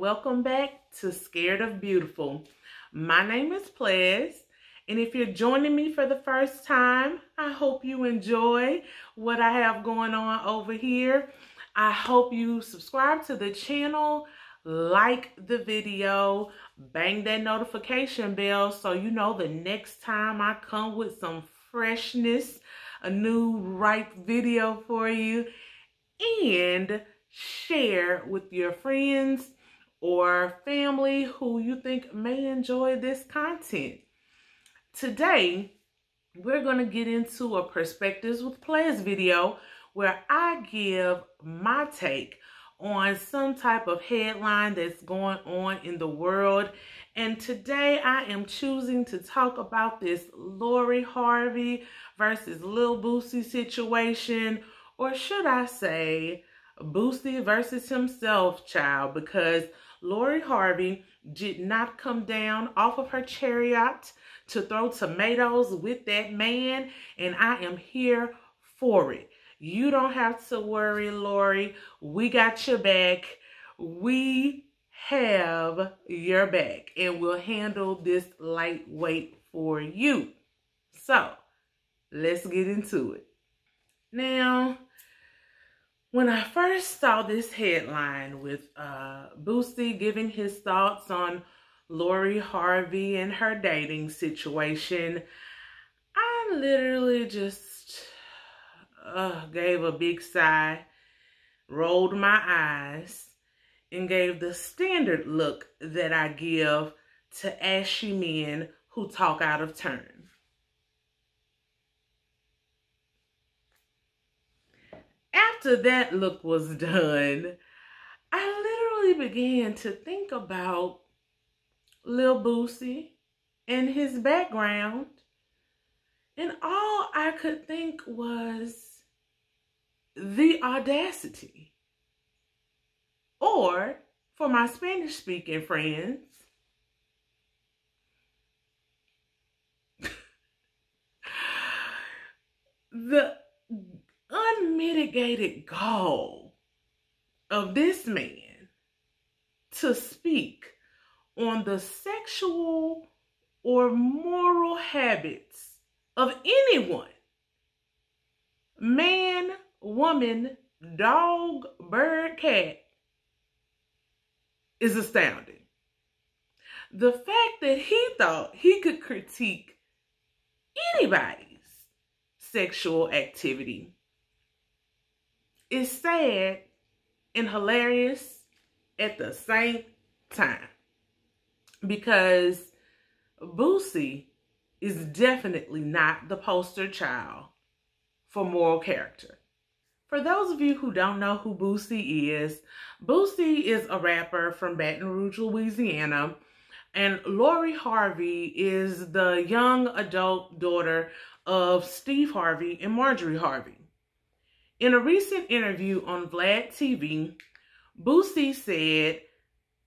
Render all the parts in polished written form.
welcome back to Scared of Beautiful. My name is Plez, and if you're joining me for the first time, I hope you enjoy what I have going on over here. I hope you subscribe to the channel, like the video, bang that notification bell so you know the next time I come with some freshness, a new ripe video for you, and share with your friends or family who you think may enjoy this content. Today, we're going to get into a Perspectives with Plez video where I give my take on some type of headline that's going on in the world. And today I am choosing to talk about this Lori Harvey versus Lil Boosie situation, or should I say Boosie versus himself, child, because Lori Harvey did not come down off of her chariot to throw tomatoes with that man, and I am here for it. You don't have to worry, Lori. We got your back. We have your back, and we'll handle this lightweight for you. So, let's get into it. Now, when I first saw this headline with Boosie giving his thoughts on Lori Harvey and her dating situation, I literally just gave a big sigh, rolled my eyes, and gave the standard look that I give to ashy men who talk out of turn. After that look was done, I literally began to think about Lil Boosie and his background, and all I could think was the audacity. Or, for my Spanish-speaking friends, the unmitigated gall of this man to speak on the sexual or moral habits of anyone, man, woman, dog, bird, cat, is astounding. The fact that he thought he could critique anybody's sexual activity is sad and hilarious at the same time, because Boosie is definitely not the poster child for moral character. For those of you who don't know who Boosie is a rapper from Baton Rouge, Louisiana, and Lori Harvey is the young adult daughter of Steve Harvey and Marjorie Harvey. In a recent interview on Vlad TV, Boosie said,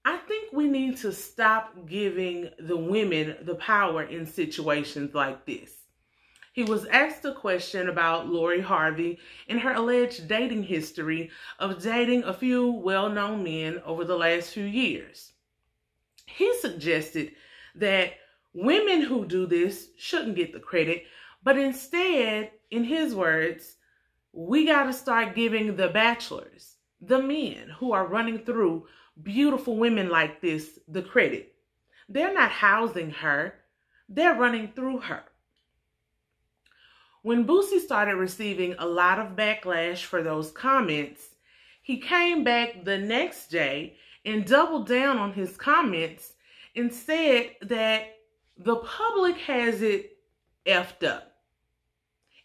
"I think we need to stop giving the women the power in situations like this." He was asked a question about Lori Harvey and her alleged dating history of dating a few well-known men over the last few years. He suggested that women who do this shouldn't get the credit, but instead, in his words, we got to start giving the bachelors, the men who are running through beautiful women like this, the credit. They're not housing her, they're running through her. When Boosie started receiving a lot of backlash for those comments, he came back the next day and doubled down on his comments and said that the public has it effed up.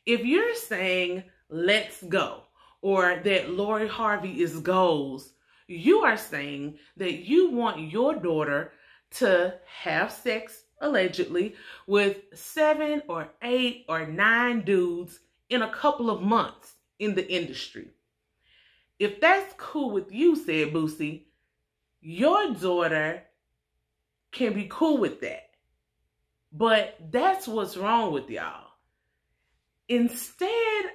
If you're saying, "Let's go," or that Lori Harvey is goals, you are saying that you want your daughter to have sex, allegedly, with 7 or 8 or 9 dudes in a couple of months in the industry. If that's cool with you, said Boosie, your daughter can be cool with that. But that's what's wrong with y'all. Instead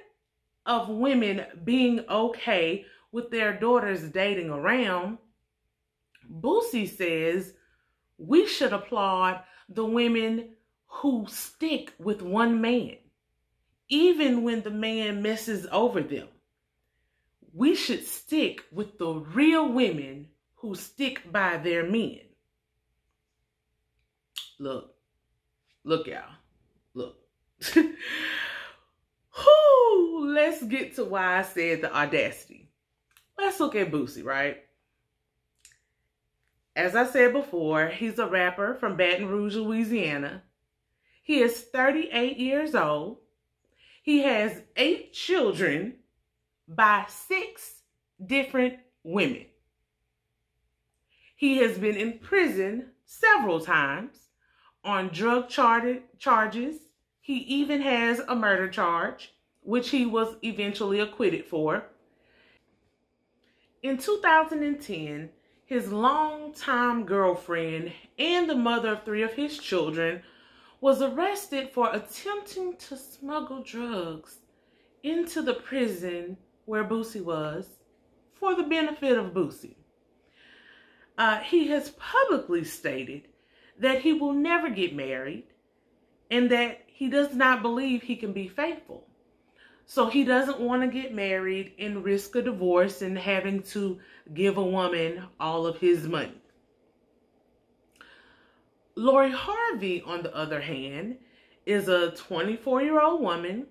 of women being okay with their daughters dating around, Boosie says we should applaud the women who stick with one man, even when the man messes over them. We should stick with the real women who stick by their men. Look, y'all. Look. Let's get to why I said the audacity. Let's look at Boosie, right? As I said before, he's a rapper from Baton Rouge, Louisiana. He is 38 years old. He has 8 children by 6 different women. He has been in prison several times on drug charges. He even has a murder charge, which he was eventually acquitted for. In 2010, his longtime girlfriend and the mother of 3 of his children was arrested for attempting to smuggle drugs into the prison where Boosie was for the benefit of Boosie. He has publicly stated that he will never get married and that he does not believe he can be faithful. So he doesn't want to get married and risk a divorce and having to give a woman all of his money. Lori Harvey, on the other hand, is a 24-year-old woman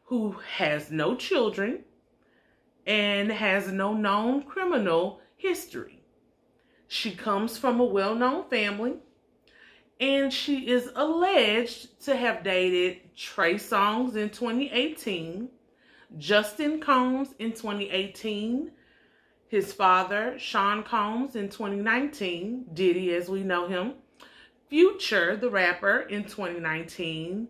who has no children and has no known criminal history. She comes from a well-known family, and she is alleged to have dated Trey Songz in 2018, Justin Combs in 2018, his father, Sean Combs, in 2019, Diddy as we know him, Future, the rapper, in 2019,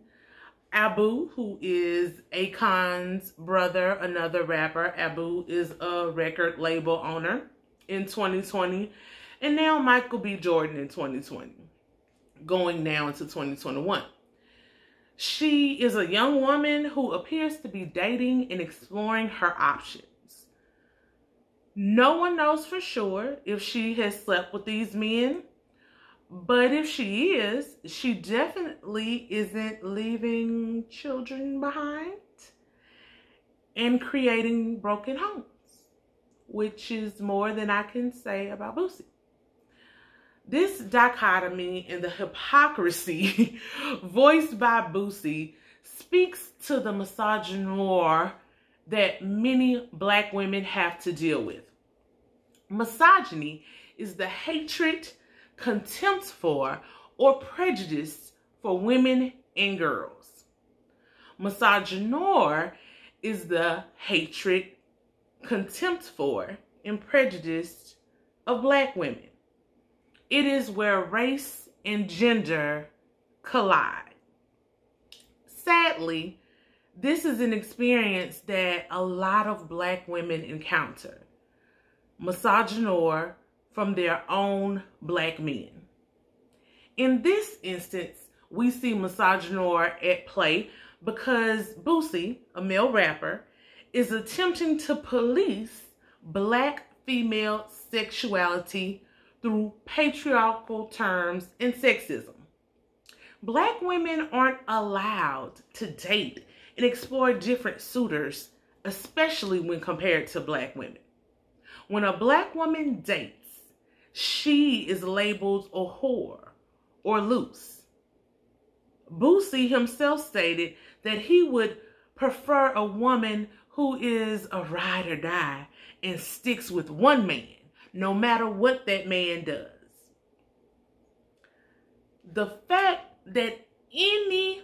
Abu, who is Akon's brother, another rapper. Abu is a record label owner, in 2020, and now Michael B. Jordan in 2020, going now into 2021. She is a young woman who appears to be dating and exploring her options. No one knows for sure if she has slept with these men, but if she is, she definitely isn't leaving children behind and creating broken homes, which is more than I can say about Boosie. This dichotomy and the hypocrisy voiced by Boosie speaks to the misogynoir that many Black women have to deal with. Misogyny is the hatred, contempt for, or prejudice for women and girls. Misogynoir is the hatred, contempt for, and prejudice of Black women. It is where race and gender collide. Sadly, this is an experience that a lot of Black women encounter. Misogynoir from their own Black men. In this instance, we see misogynoir at play because Boosie, a male rapper, is attempting to police Black female sexuality through patriarchal terms and sexism. Black women aren't allowed to date and explore different suitors, especially when compared to Black women. When a Black woman dates, she is labeled a whore or loose. Boosie himself stated that he would prefer a woman who is a ride or die and sticks with one man, no matter what that man does. The fact that any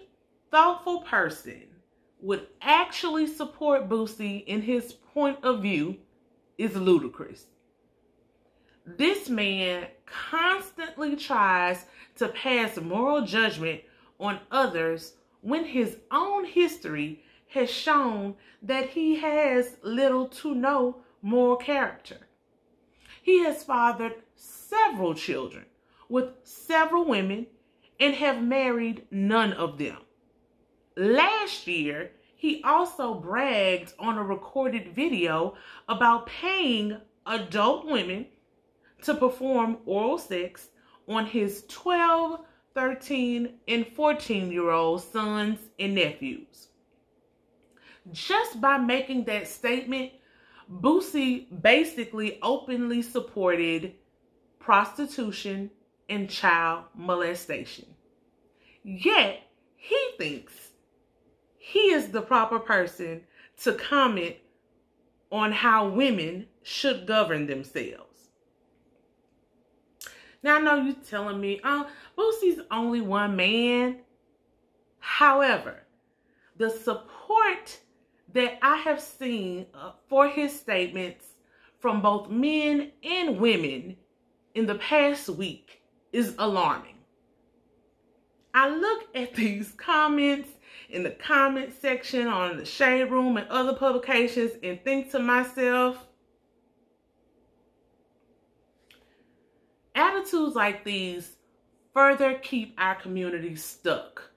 thoughtful person would actually support Boosie in his point of view is ludicrous. This man constantly tries to pass moral judgment on others when his own history has shown that he has little to no moral character. He has fathered several children with several women and have married none of them. Last year, he also bragged on a recorded video about paying adult women to perform oral sex on his 12, 13, and 14-year-old sons and nephews. Just by making that statement, Boosie basically openly supported prostitution and child molestation. Yet, he thinks he is the proper person to comment on how women should govern themselves. Now, I know you're telling me, Boosie's only one man. However, the support that I have seen for his statements from both men and women in the past week is alarming. I look at these comments in the comment section on the Shade Room and other publications and think to myself, attitudes like these further keep our community stuck.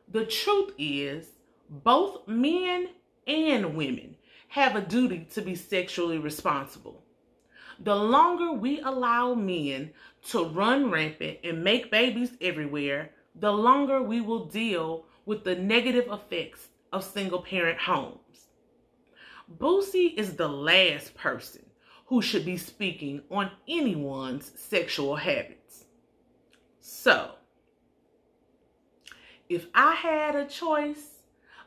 The truth is, both men and women have a duty to be sexually responsible. The longer we allow men to run rampant and make babies everywhere, the longer we will deal with the negative effects of single-parent homes. Boosie is the last person who should be speaking on anyone's sexual habits. So, if I had a choice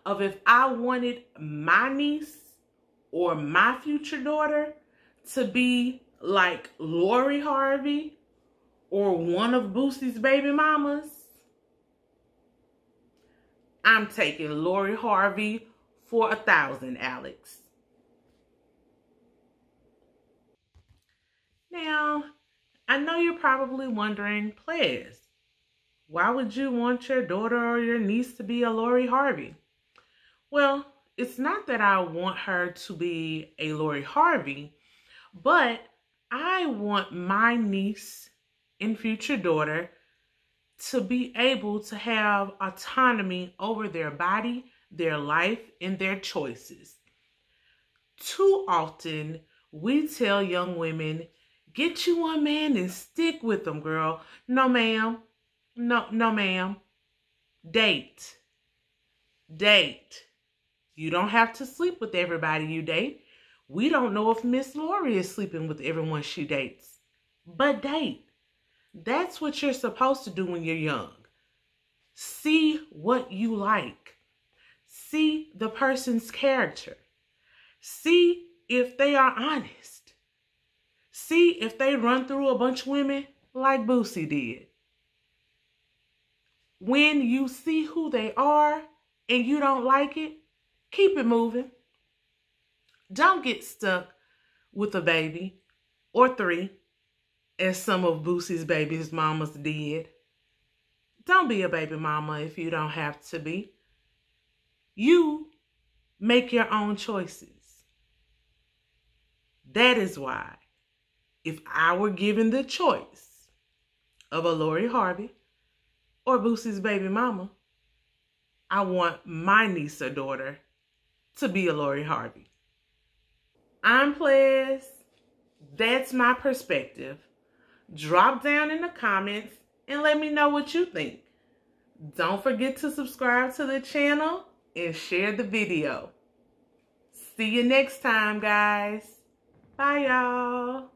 of if I wanted my niece or my future daughter to be like Lori Harvey or one of Boosie's baby mamas, I'm taking Lori Harvey for 1,000, Alex. Now, I know you're probably wondering, Plez, why would you want your daughter or your niece to be a Lori Harvey? Well, it's not that I want her to be a Lori Harvey, but I want my niece and future daughter to be able to have autonomy over their body, their life, and their choices. Too often, we tell young women, get you one man and stick with them, girl. No, ma'am. No, ma'am. Date. You don't have to sleep with everybody you date. We don't know if Miss Lori is sleeping with everyone she dates. But date. That's what you're supposed to do when you're young. See what you like. See the person's character. See if they are honest. See if they run through a bunch of women like Boosie did. When you see who they are and you don't like it, keep it moving. Don't get stuck with a baby or 3, as some of Boosie's baby's mamas did. Don't be a baby mama if you don't have to be. You make your own choices. That is why, if I were given the choice of a Lori Harvey or Boosie's baby mama, I want my niece or daughter to be a Lori Harvey. I'm Plez. That's my perspective. Drop down in the comments and let me know what you think. Don't forget to subscribe to the channel and share the video. See you next time, guys. Bye, y'all.